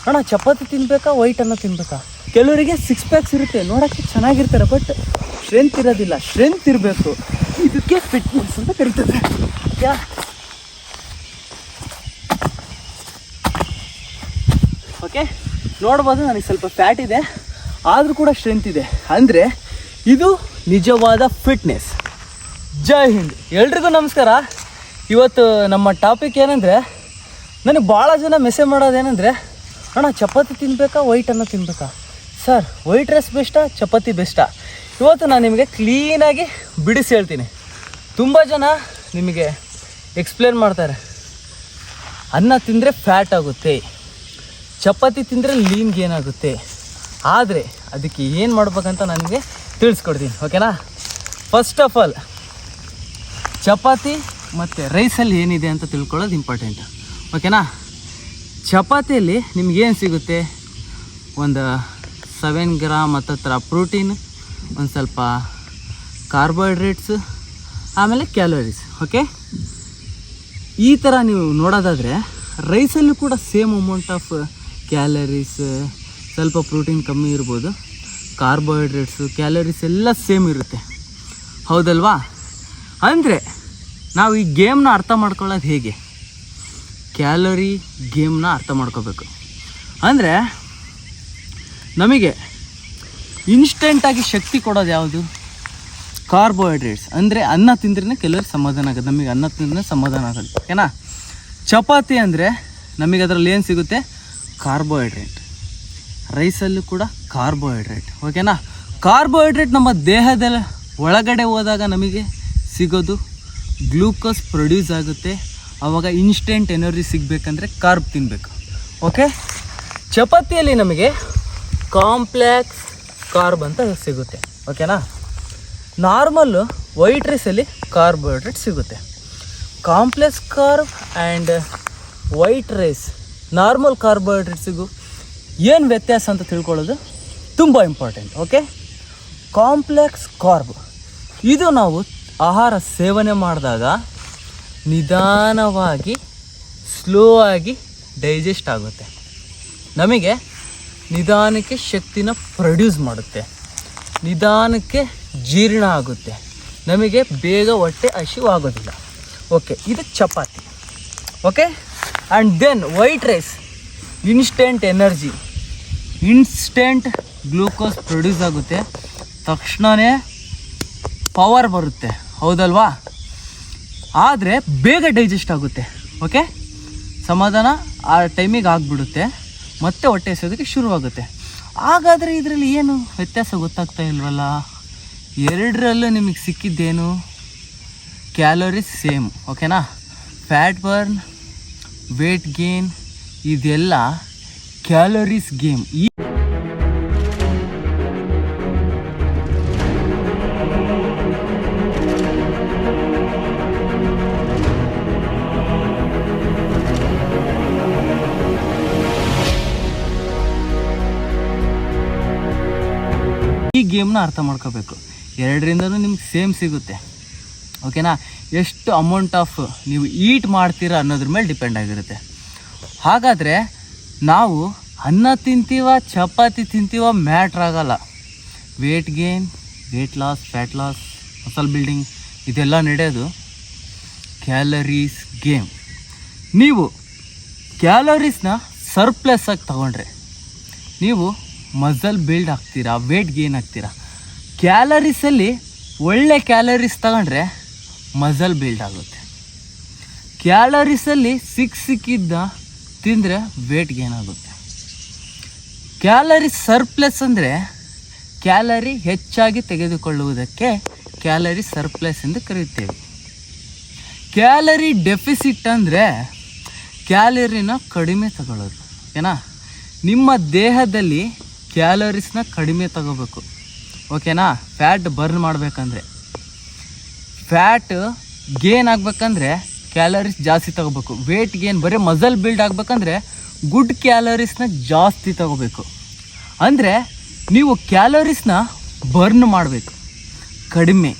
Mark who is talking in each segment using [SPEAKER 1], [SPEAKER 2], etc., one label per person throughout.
[SPEAKER 1] ಅಣ್ಣ ಚಪಾತಿ ತಿನ್ಬೇಕಾ ವೈಟ್ ಅನ್ನ ತಿನ್ಬೇಕಾ? ಕೆಲವರಿಗೆ 6 ಪ್ಯಾಕ್ಸ್ ಇರುತ್ತೆ, ನೋಡೋಕ್ಕೆ ಚೆನ್ನಾಗಿರ್ತಾರೆ, ಬಟ್ ಸ್ಟ್ರೆಂತ್ ಇರೋದಿಲ್ಲ. ಸ್ಟ್ರೆಂತ್ ಇರಬೇಕು, ಇದಕ್ಕೆ ಫಿಟ್ನೆಸ್ ಅಂತ ಕರೀತದೆ. ಓಕೆ, ನೋಡ್ಬೋದು ನನಗೆ ಸ್ವಲ್ಪ ಫ್ಯಾಟ್ ಇದೆ, ಆದರೂ ಕೂಡ ಸ್ಟ್ರೆಂತ್ ಇದೆ. ಅಂದರೆ ಇದು ನಿಜವಾದ ಫಿಟ್ನೆಸ್. ಜೈ ಹಿಂದ್, ಎಲ್ರಿಗೂ ನಮಸ್ಕಾರ. ಇವತ್ತು ನಮ್ಮ ಟಾಪಿಕ್ ಏನಂದರೆ, ನನಗೆ ಭಾಳ ಜನ ಮೆಸೇಜ್ ಮಾಡೋದೇನೆಂದರೆ, ಅಣ್ಣ ಚಪಾತಿ ತಿನ್ಬೇಕಾ ವೈಟ್ ಅನ್ನ ತಿನ್ಬೇಕಾ? ಸರ್, ವೈಟ್ ರೈಸ್ ಬೆಸ್ಟಾ ಚಪಾತಿ ಬೆಸ್ಟಾ? ಇವತ್ತು ನಾನು ನಿಮಗೆ ಕ್ಲೀನಾಗಿ ಬಿಡಿಸಿ ಹೇಳ್ತೀನಿ. ತುಂಬ ಜನ ನಿಮಗೆ ಎಕ್ಸ್ಪ್ಲೇನ್ ಮಾಡ್ತಾರೆ, ಅನ್ನ ತಿಂದರೆ ಫ್ಯಾಟ್ ಆಗುತ್ತೆ, ಚಪಾತಿ ತಿಂದರೆ ಲೀನ್ ಗೇನ್ ಆಗುತ್ತೆ. ಆದರೆ ಅದಕ್ಕೆ ಏನು ಮಾಡ್ಬೇಕಂತ ನನಗೆ ತಿಳಿಸ್ಕೊಡ್ತೀನಿ, ಓಕೆನಾ? ಫಸ್ಟ್ ಆಫ್ ಆಲ್, ಚಪಾತಿ ಮತ್ತು ರೈಸಲ್ಲಿ ಏನಿದೆ ಅಂತ ತಿಳ್ಕೊಳ್ಳೋದು ಇಂಪಾರ್ಟೆಂಟ್, ಓಕೆನಾ? ಚಪಾತಿಯಲ್ಲಿ ನಿಮಗೇನು ಸಿಗುತ್ತೆ? ಒಂದು 7 ಗ್ರಾಮ್ ಹತ್ತತ್ರ ಪ್ರೋಟೀನ್, ಒಂದು ಸ್ವಲ್ಪ ಕಾರ್ಬೋಹೈಡ್ರೇಟ್ಸು, ಆಮೇಲೆ ಕ್ಯಾಲೋರೀಸ್. ಓಕೆ, ಈ ಥರ ನೀವು ನೋಡೋದಾದರೆ ರೈಸಲ್ಲೂ ಕೂಡ ಸೇಮ್ ಅಮೌಂಟ್ ಆಫ್ ಕ್ಯಾಲರೀಸ್, ಸ್ವಲ್ಪ ಪ್ರೋಟೀನ್ ಕಮ್ಮಿ ಇರ್ಬೋದು, ಕಾರ್ಬೋಹೈಡ್ರೇಟ್ಸು ಕ್ಯಾಲರೀಸ್ ಎಲ್ಲ ಸೇಮ್ ಇರುತ್ತೆ, ಹೌದಲ್ವಾ? ಅಂದರೆ ನಾವು ಈ ಗೇಮ್ನ ಅರ್ಥ ಮಾಡ್ಕೊಳ್ಳೋದು ಹೇಗೆ? ಕ್ಯಾಲರಿ ಗೇಮ್ನ ಅರ್ಥ ಮಾಡ್ಕೋಬೇಕು. ಅಂದರೆ ನಮಗೆ ಇನ್ಸ್ಟೆಂಟಾಗಿ ಶಕ್ತಿ ಕೊಡೋದು ಯಾವುದು? ಕಾರ್ಬೋಹೈಡ್ರೇಟ್ಸ್. ಅಂದರೆ ಅನ್ನ ತಿಂದ್ರೇ ಕೆಲವ್ರಿಗೆ ಸಮಾಧಾನ ಆಗೋದು, ನಮಗೆ ಅನ್ನ ತಿಂದ್ರೆ ಸಮಾಧಾನ ಆಗೋದು, ಓಕೆನಾ? ಚಪಾತಿ ಅಂದರೆ ನಮಗೆ ಅದರಲ್ಲಿ ಏನು ಸಿಗುತ್ತೆ? ಕಾರ್ಬೋಹೈಡ್ರೇಟ್. ರೈಸಲ್ಲೂ ಕೂಡ ಕಾರ್ಬೋಹೈಡ್ರೇಟ್, ಓಕೆನಾ? ಕಾರ್ಬೋಹೈಡ್ರೇಟ್ ನಮ್ಮ ದೇಹದ ಒಳಗಡೆ ಹೋದಾಗ ನಮಗೆ ಸಿಗೋದು ಗ್ಲೂಕೋಸ್ ಪ್ರೊಡ್ಯೂಸ್ ಆಗುತ್ತೆ. ಆವಾಗ ಇನ್ಸ್ಟೆಂಟ್ ಎನರ್ಜಿ ಸಿಗಬೇಕಂದ್ರೆ ಕಾರ್ಬ್ ತಿನ್ನಬೇಕು, ಓಕೆ? ಚಪಾತಿಯಲ್ಲಿ ನಮಗೆ ಕಾಂಪ್ಲೆಕ್ಸ್ ಕಾರ್ಬ್ ಅಂತ ಸಿಗುತ್ತೆ, ಓಕೆನಾ? ನಾರ್ಮಲ್ಲು ವೈಟ್ ರೈಸಲ್ಲಿ ಕಾರ್ಬೋಹೈಡ್ರೇಟ್ ಸಿಗುತ್ತೆ. Complex carb and white rice, normal ಕಾರ್ಬೋಹೈಡ್ರೇಟ್ಸಿಗೂ ಏನು ವ್ಯತ್ಯಾಸ ಅಂತ ತಿಳ್ಕೊಳ್ಳೋದು ತುಂಬ ಇಂಪಾರ್ಟೆಂಟ್, ಓಕೆ? ಕಾಂಪ್ಲೆಕ್ಸ್ ಕಾರ್ಬ್ ಇದು ನಾವು ಆಹಾರ ಸೇವನೆ ಮಾಡಿದಾಗ ನಿಧಾನವಾಗಿ ಸ್ಲೋ ಆಗಿ ಡೈಜೆಸ್ಟ್ ಆಗುತ್ತೆ, ನಮಗೆ ನಿಧಾನಕ್ಕೆ ಶಕ್ತಿನ ಪ್ರೊಡ್ಯೂಸ್ ಮಾಡುತ್ತೆ, ನಿಧಾನಕ್ಕೆ ಜೀರ್ಣ ಆಗುತ್ತೆ, ನಮಗೆ ಬೇಗ ಹೊಟ್ಟೆ ಹಸಿವಾಗೋದಿಲ್ಲ, ಓಕೆ? ಇದು chapati, okay? And then white rice, instant energy, instant glucose produce ಆಗುತ್ತೆ, ತಕ್ಷಣವೇ ಪವರ್ ಬರುತ್ತೆ, ಹೌದಲ್ವಾ? ಆದರೆ ಬೇಗ ಡೈಜೆಸ್ಟ್ ಆಗುತ್ತೆ, ಓಕೆ? ಸಮಾಧಾನ ಆ ಟೈಮಿಗೆ ಆಗಿಬಿಡುತ್ತೆ, ಮತ್ತೆ ಹೊಟ್ಟೆ ಹಸಿಯೋದಕ್ಕೆ ಶುರುವಾಗುತ್ತೆ. ಹಾಗಾದರೆ ಇದರಲ್ಲಿ ಏನು ವ್ಯತ್ಯಾಸ ಗೊತ್ತಾಗ್ತಾ ಇಲ್ವಲ್ಲ? ಎರಡರಲ್ಲೂ ನಿಮಗೆ ಸಿಕ್ಕಿದ್ದೇನು? ಕ್ಯಾಲೋರೀಸ್ ಸೇಮ್, ಓಕೆನಾ? ಫ್ಯಾಟ್ ಬರ್ನ್, ವೇಟ್ ಗೇನ್, ಇದೆಲ್ಲ ಕ್ಯಾಲೋರೀಸ್ ಗೇಮ್. ಈ ಗೇಮ್ನ ಅರ್ಥ ಮಾಡ್ಕೋಬೇಕು. ಎರಡರಿಂದನೂ ನಿಮ್ಗೆ ಸೇಮ್ ಸಿಗುತ್ತೆ, ಓಕೆನಾ? ಎಷ್ಟು ಅಮೌಂಟ್ ಆಫ್ ನೀವು ಈಟ್ ಮಾಡ್ತೀರಾ ಅನ್ನೋದ್ರ ಮೇಲೆ ಡಿಪೆಂಡ್ ಆಗಿರುತ್ತೆ. ಹಾಗಾದರೆ ನಾವು ಅನ್ನ ತಿಂತೀವ ಚಪಾತಿ ತಿಂತೀವ ಮ್ಯಾಟ್ರ್ ಆಗಲ್ಲ. Weight gain, weight loss, fat loss, muscle building ಇದೆಲ್ಲ ನಡೆಯೋದು ಕ್ಯಾಲರೀಸ್ ಗೇಮ್. ನೀವು ಕ್ಯಾಲರೀಸ್ನ ಸರ್ಪ್ಲೆಸ್ ಆಗಿ ತಗೊಂಡ್ರೆ ನೀವು ಮಸಲ್ ಬಿಲ್ಡ್ ಆಗ್ತೀರಾ, ವೇಟ್ ಗೇನ್ ಆಗ್ತೀರಾ. ಕ್ಯಾಲರೀಸಲ್ಲಿ ಒಳ್ಳೆ ಕ್ಯಾಲರೀಸ್ ತಗೊಂಡ್ರೆ ಮಸಲ್ ಬಿಲ್ಡ್ ಆಗುತ್ತೆ. ಕ್ಯಾಲರೀಸಲ್ಲಿ ಸಿಕ್ಕಿದ್ದ ತಿಂದರೆ ವೇಟ್ ಗೇನ್ ಆಗುತ್ತೆ. ಕ್ಯಾಲರಿ ಸರ್ಪ್ಲೆಸ್ ಅಂದರೆ ಕ್ಯಾಲರಿ ಹೆಚ್ಚಾಗಿ ತೆಗೆದುಕೊಳ್ಳುವುದಕ್ಕೆ ಕ್ಯಾಲರಿ ಸರ್ಪ್ಲೆಸ್ ಎಂದು ಕರೆಯುತ್ತೇವೆ. ಕ್ಯಾಲರಿ ಡೆಫಿಸಿಟ್ ಅಂದರೆ ಕ್ಯಾಲರಿನ ಕಡಿಮೆ ತಗೊಳ್ಳೋದು, ಓಕೆನಾ? ನಿಮ್ಮ ದೇಹದಲ್ಲಿ ಕ್ಯಾಲರೀಸ್ನ ಕಡಿಮೆ ತಗೋಬೇಕು, ಓಕೆನಾ? ಫ್ಯಾಟ್ ಬರ್ನ್ ಮಾಡಬೇಕಂದ್ರೆ, ಫ್ಯಾಟ್ ಗೇನ್ ಆಗಬೇಕಂದ್ರೆ ಕ್ಯಾಲರೀಸ್ ಜಾಸ್ತಿ ತಗೋಬೇಕು. ವೇಟ್ ಗೇನ್ ಬರೀ ಮಸಲ್ ಬಿಲ್ಡ್ ಆಗಬೇಕಂದ್ರೆ ಗುಡ್ ಕ್ಯಾಲರೀಸ್ನ ಜಾಸ್ತಿ ತಗೋಬೇಕು. ಅಂದರೆ ನೀವು ಕ್ಯಾಲರೀಸ್ನ ಬರ್ನ್ ಮಾಡಬೇಕು, ಕಡಿಮೆ.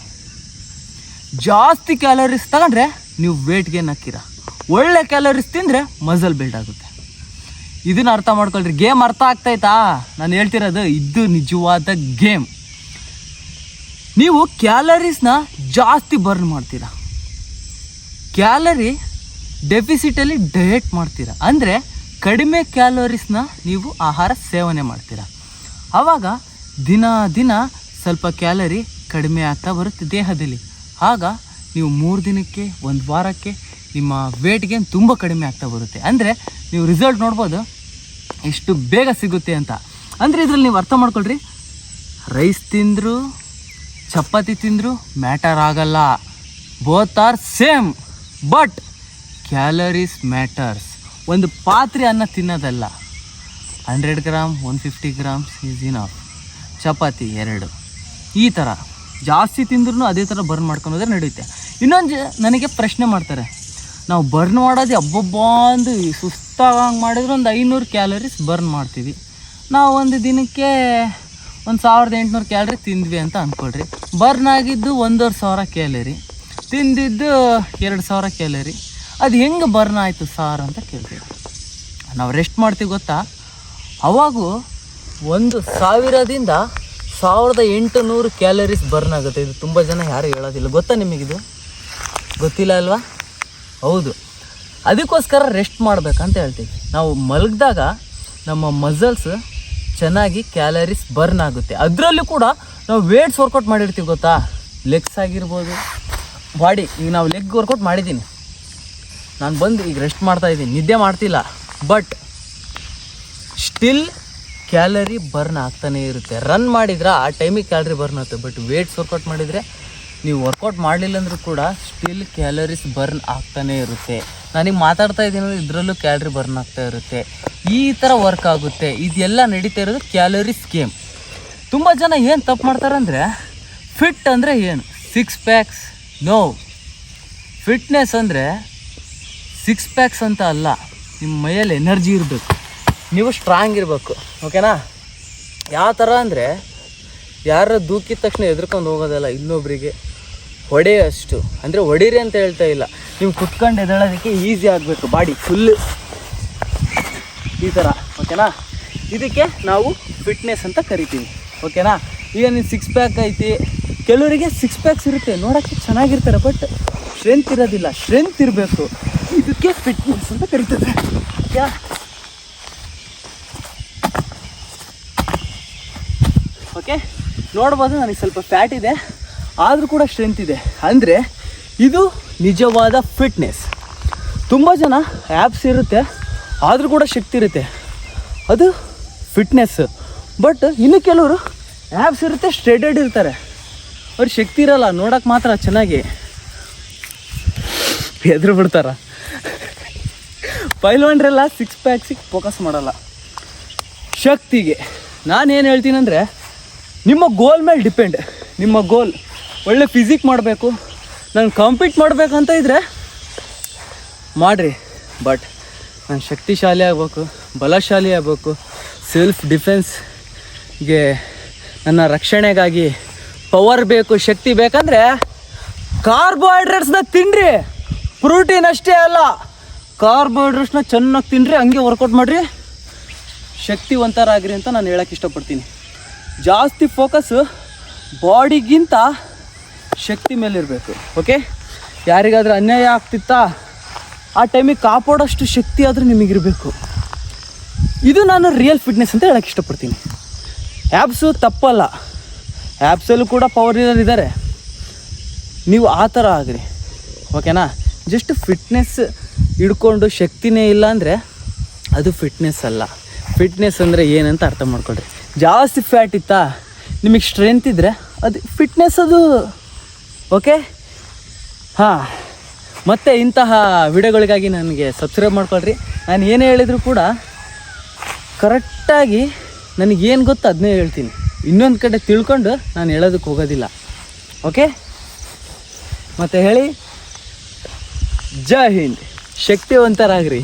[SPEAKER 1] ಜಾಸ್ತಿ ಕ್ಯಾಲರೀಸ್ ತಗೊಂಡ್ರೆ ನೀವು ವೇಟ್ ಗೇನ್ ಹಾಕಿರ. ಒಳ್ಳೆ ಕ್ಯಾಲರೀಸ್ ತಿಂದರೆ ಮಸಲ್ ಬಿಲ್ಡ್ ಆಗುತ್ತೆ. ಇದನ್ನ ಅರ್ಥ ಮಾಡ್ಕೊಳ್ರಿ. ಗೇಮ್ ಅರ್ಥ ಆಗ್ತಾಯ್ತಾ ನಾನು ಹೇಳ್ತಿರೋದು? ಇದು ನಿಜವಾದ ಗೇಮ್. ನೀವು ಕ್ಯಾಲರೀಸ್ನ ಜಾಸ್ತಿ ಬರ್ನ್ ಮಾಡ್ತೀರಾ, ಕ್ಯಾಲರಿ ಡೆಫಿಸಿಟಲ್ಲಿ ಡಯಟ್ ಮಾಡ್ತೀರಾ, ಅಂದರೆ ಕಡಿಮೆ ಕ್ಯಾಲೋರೀಸ್ನ ನೀವು ಆಹಾರ ಸೇವನೆ ಮಾಡ್ತೀರಾ. ಆವಾಗ ದಿನ ದಿನ ಸ್ವಲ್ಪ ಕ್ಯಾಲರಿ ಕಡಿಮೆ ಆಗ್ತಾ ಬರುತ್ತೆ ದೇಹದಲ್ಲಿ. ಆಗ ನೀವು 3 ದಿನಕ್ಕೆ 1 ವಾರಕ್ಕೆ ನಿಮ್ಮ ವೇಟ್ ಗೇನ್ ತುಂಬ ಕಡಿಮೆ ಆಗ್ತಾ ಬರುತ್ತೆ. ಅಂದರೆ ನೀವು ರಿಸಲ್ಟ್ ನೋಡ್ಬೋದು ಎಷ್ಟು ಬೇಗ ಸಿಗುತ್ತೆ ಅಂತ. ಅಂದರೆ ಇದರಲ್ಲಿ ನೀವು ಅರ್ಥ ಮಾಡ್ಕೊಳ್ರಿ, ರೈಸ್ ತಿಂದರೂ ಚಪಾತಿ ತಿಂದರೂ ಮ್ಯಾಟರ್ ಆಗಲ್ಲ. Both are same, but calories matters. ಒಂದು ಪಾತ್ರೆ ಅನ್ನ ತಿನ್ನೋದಲ್ಲ, 100 gram 150 grams is enough. Chapati 2 ಈ ಥರ ಜಾಸ್ತಿ ತಿಂದ್ರೂ ಅದೇ ಥರ ಬರ್ನ್ ಮಾಡ್ಕೊಳೋದ್ರೆ ನಡೆಯುತ್ತೆ. ಇನ್ನೊಂದು ನನಗೆ ಪ್ರಶ್ನೆ ಮಾಡ್ತಾರೆ, ನಾವು ಬರ್ನ್ ಮಾಡೋದು ಅಬ್ಬೊಬ್ಬ ಅಂದು ಸುಸ್ತಾಗಂಗೆ ಮಾಡಿದ್ರೆ ಒಂದು 500 ಕ್ಯಾಲರೀಸ್ ಬರ್ನ್ ಮಾಡ್ತೀವಿ. ನಾವು ಒಂದು ದಿನಕ್ಕೆ 1800 ಕ್ಯಾಲರಿ ತಿಂದ್ವಿ ಅಂತ ಅಂದ್ಕೊಳ್ರಿ. ಬರ್ನ್ ಆಗಿದ್ದು 1500 ಕ್ಯಾಲರಿ, ತಿಂದಿದ್ದು 2000 ಕ್ಯಾಲರಿ. ಅದು ಹೆಂಗೆ ಬರ್ನ್ ಆಯಿತು ಸಾರ್ ಅಂತ ಕೇಳ್ತೀವಿ. ನಾವು ರೆಸ್ಟ್ ಮಾಡ್ತೀವಿ ಗೊತ್ತಾ, ಅವಾಗೂ 1000ದಿಂದ 1800 ಕ್ಯಾಲರೀಸ್ ಬರ್ನ್ ಆಗುತ್ತೆ. ಇದು ತುಂಬ ಜನ ಯಾರು ಹೇಳೋದಿಲ್ಲ, ಗೊತ್ತಾ ನಿಮಗಿದು? ಗೊತ್ತಿಲ್ಲ ಅಲ್ವಾ? ಹೌದು, ಅದಕ್ಕೋಸ್ಕರ ರೆಸ್ಟ್ ಮಾಡಬೇಕಂತ ಹೇಳ್ತೀವಿ. ನಾವು ಮಲಗಿದಾಗ ನಮ್ಮ ಮಸಲ್ಸ್ ಚೆನ್ನಾಗಿ ಕ್ಯಾಲರೀಸ್ ಬರ್ನ್ ಆಗುತ್ತೆ. ಅದರಲ್ಲೂ ಕೂಡ ನಾವು ವೇಟ್ಸ್ ವರ್ಕೌಟ್ ಮಾಡಿರ್ತೀವಿ ಗೊತ್ತಾ, ಲೆಗ್ಸ್ ಆಗಿರ್ಬೋದು, ಬಾಡಿ. ಈಗ ನಾವು ಲೆಗ್ ವರ್ಕೌಟ್ ಮಾಡಿದ್ದೀನಿ, ನಾನು ಬಂದು ಈಗ ರೆಸ್ಟ್ ಮಾಡ್ತಾಯಿದ್ದೀನಿ, ನಿದ್ದೆ ಮಾಡ್ತಿಲ್ಲ, ಬಟ್ ಸ್ಟಿಲ್ ಕ್ಯಾಲರಿ ಬರ್ನ್ ಆಗ್ತಾನೇ ಇರುತ್ತೆ. ರನ್ ಮಾಡಿದ್ರೆ ಆ ಟೈಮಿಗೆ ಕ್ಯಾಲರಿ ಬರ್ನ್ ಆಗುತ್ತೆ, ಬಟ್ ವೇಟ್ಸ್ ವರ್ಕೌಟ್ ಮಾಡಿದರೆ ನೀವು ವರ್ಕೌಟ್ ಮಾಡಲಿಲ್ಲ ಅಂದರೂ ಕೂಡ ಸ್ಟಿಲ್ ಕ್ಯಾಲರೀಸ್ ಬರ್ನ್ ಆಗ್ತಾನೇ ಇರುತ್ತೆ. ನಾನೀಗ ಮಾತಾಡ್ತಾ ಇದ್ದೀನಿ, ಇದರಲ್ಲೂ ಕ್ಯಾಲರಿ ಬರ್ನ್ ಆಗ್ತಾ ಇರುತ್ತೆ. ಈ ಥರ ವರ್ಕ್ ಆಗುತ್ತೆ. ಇದೆಲ್ಲ ನಡೀತಾ ಇರೋದು ಕ್ಯಾಲರೀಸ್ ಗೇಮ್. ತುಂಬ ಜನ ಏನು ತಪ್ಪು ಮಾಡ್ತಾರೆ ಅಂದರೆ, ಫಿಟ್ ಅಂದರೆ ಏನು, 6 ಪ್ಯಾಕ್ಸ್? ನೋ, ಫಿಟ್ನೆಸ್ ಅಂದರೆ 6 ಪ್ಯಾಕ್ಸ್ ಅಂತ ಅಲ್ಲ. ನಿಮ್ಮ ಮೈಯಲ್ಲಿ ಎನರ್ಜಿ ಇರಬೇಕು, ನೀವು ಸ್ಟ್ರಾಂಗ್ ಇರಬೇಕು. ಓಕೆನಾ? ಯಾವ ಥರ ಅಂದರೆ, ಯಾರು ದೂಕಿದ ತಕ್ಷಣ ಎದ್ರುಕೊಂಡು ಹೋಗೋದಲ್ಲ, ಇನ್ನೊಬ್ಬರಿಗೆ ಹೊಡೆಯೋಷ್ಟು. ಅಂದರೆ ಹೊಡೀರಿ ಅಂತ ಹೇಳ್ತಾ ಇಲ್ಲ, ನೀವು ಕುತ್ಕೊಂಡು ಎದ್ದೇಳೋದಕ್ಕೆ ಈಸಿ ಆಗಬೇಕು, ಬಾಡಿ ಫುಲ್ಲು ಈ ಥರ. ಓಕೆನಾ? ಇದಕ್ಕೆ ನಾವು ಫಿಟ್ನೆಸ್ ಅಂತ ಕರಿತೀವಿ. ಓಕೆನಾ? ಈಗ ನೀನು 6 ಪ್ಯಾಕ್ ಐತಿ, ಕೆಲವರಿಗೆ 6 ಪ್ಯಾಕ್ಸ್ ಇರುತ್ತೆ, ನೋಡೋಕ್ಕೆ ಚೆನ್ನಾಗಿರ್ತಾರೆ, ಬಟ್ ಸ್ಟ್ರೆಂತ್ ಇರೋದಿಲ್ಲ. ಸ್ಟ್ರೆಂತ್ ಇರಬೇಕು, ಇದಕ್ಕೆ ಫಿಟ್ನೆಸ್ ಅಂತ ಕರಿತದೆ. ಓಕೆ? ಓಕೆ, ನೋಡ್ಬೋದು ನನಗೆ ಸ್ವಲ್ಪ ಫ್ಯಾಟ್ ಇದೆ, ಆದರೂ ಕೂಡ ಸ್ಟ್ರೆಂತ್ ಇದೆ. ಅಂದರೆ ಇದು ನಿಜವಾದ ಫಿಟ್ನೆಸ್. ತುಂಬ ಜನ ಆ್ಯಪ್ಸ್ ಇರುತ್ತೆ, ಆದರೂ ಕೂಡ ಶಕ್ತಿ ಇರುತ್ತೆ, ಅದು ಫಿಟ್ನೆಸ್. ಬಟ್ ಇನ್ನು ಕೆಲವರು ಆ್ಯಪ್ಸ್ ಇರುತ್ತೆ, ಸ್ಟ್ರೆಡೆಡ್ ಇರ್ತಾರೆ, ಅವ್ರು ಶಕ್ತಿ ಇರಲ್ಲ, ನೋಡೋಕೆ ಮಾತ್ರ ಚೆನ್ನಾಗಿ ಎದುರು ಬಿಡ್ತಾರ. ಪೈಲ್ವಾನ್ರೆಲ್ಲ 6 ಪ್ಯಾಕ್ಸಿಗೆ ಫೋಕಸ್ ಮಾಡಲ್ಲ, ಶಕ್ತಿಗೆ. ನಾನೇನು ಹೇಳ್ತೀನಿ ಅಂದರೆ, ನಿಮ್ಮ ಗೋಲ್ ಮೇಲೆ ಡಿಪೆಂಡ್. ನಿಮ್ಮ ಗೋಲ್ ಒಳ್ಳೆ ಫಿಸಿಕ್ ಮಾಡಬೇಕು, ನಾನು ಕಾಂಪೀಟ್ ಮಾಡಬೇಕಂತ ಇದ್ದರೆ ಮಾಡಿರಿ, ಬಟ್ ನಾನು ಶಕ್ತಿಶಾಲಿ ಆಗಬೇಕು, ಬಲಶಾಲಿ ಆಗಬೇಕು, ಸೆಲ್ಫ್ ಡಿಫೆನ್ಸ್ಗೆ, ನನ್ನ ರಕ್ಷಣೆಗಾಗಿ ಪವರ್ ಬೇಕು, ಶಕ್ತಿ ಬೇಕಂದರೆ ಕಾರ್ಬೋಹೈಡ್ರೇಟ್ಸ್ನ ತಿನ್ನಿರಿ. ಪ್ರೋಟೀನ್ ಅಷ್ಟೇ ಅಲ್ಲ, ಕಾರ್ಬೋಹೈಡ್ರೇಟ್ಸ್ನ ಚೆನ್ನಾಗಿ ತಿನ್ನಿರಿ, ಹಂಗೆ ವರ್ಕೌಟ್ ಮಾಡಿರಿ, ಶಕ್ತಿವಂತರಾಗಿರಿ ಅಂತ ನಾನು ಹೇಳೋಕ್ಕೆ ಇಷ್ಟಪಡ್ತೀನಿ. ಜಾಸ್ತಿ ಫೋಕಸ್ಸು ಬಾಡಿಗಿಂತ ಶಕ್ತಿ ಮೇಲೆ ಇರಬೇಕು. ಓಕೆ? ಯಾರಿಗಾದ್ರೂ ಅನ್ಯಾಯ ಆಗ್ತಿತ್ತಾ, ಆ ಟೈಮಿಗೆ ಕಾಪಾಡೋಷ್ಟು ಶಕ್ತಿ ಆದರೂ ನಿಮಗಿರಬೇಕು. ಇದು ನಾನು ರಿಯಲ್ ಫಿಟ್ನೆಸ್ ಅಂತ ಹೇಳೋಕ್ಕೆ ಇಷ್ಟಪಡ್ತೀನಿ. ಆ್ಯಪ್ಸು ತಪ್ಪಲ್ಲ, ಆ್ಯಪ್ಸಲ್ಲೂ ಕೂಡ ಪವರ್ ಇದ್ದಾರೆ, ನೀವು ಆ ಥರ ಆಗಿರಿ. ಓಕೆನಾ? ಜಸ್ಟ್ ಫಿಟ್ನೆಸ್ ಹಿಡ್ಕೊಂಡು ಶಕ್ತಿನೇ ಇಲ್ಲ ಅಂದರೆ ಅದು ಫಿಟ್ನೆಸ್ ಅಲ್ಲ. ಫಿಟ್ನೆಸ್ ಅಂದರೆ ಏನಂತ ಅರ್ಥ ಮಾಡ್ಕೊಳ್ರಿ. ಜಾಸ್ತಿ ಫ್ಯಾಟ್ ಇತ್ತಾ, ನಿಮಗೆ ಸ್ಟ್ರೆಂತ್ ಇದ್ದರೆ ಅದು ಫಿಟ್ನೆಸ್ ಅದು. ಓಕೆ? ಹಾಂ, ಮತ್ತು ಇಂತಹ ವಿಡಿಯೋಗಳಿಗಾಗಿ ನನಗೆ ಸಬ್ಸ್ಕ್ರೈಬ್ ಮಾಡ್ಕೊಳ್ರಿ. ನಾನು ಏನೇ ಹೇಳಿದರೂ ಕೂಡ ಕರೆಕ್ಟಾಗಿ ನನಗೇನು ಗೊತ್ತು ಅದನ್ನೇ ಹೇಳ್ತೀನಿ, ಇನ್ನೊಂದು ಕಡೆ ತಿಳ್ಕೊಂಡು ನಾನು ಹೇಳೋದಕ್ಕೆ ಹೋಗೋದಿಲ್ಲ. ಓಕೆ? ಮತ್ತು ಹೇಳಿ, ಜೈ ಹಿಂದ್, ಶಕ್ತಿವಂತರಾಗ್ರಿ.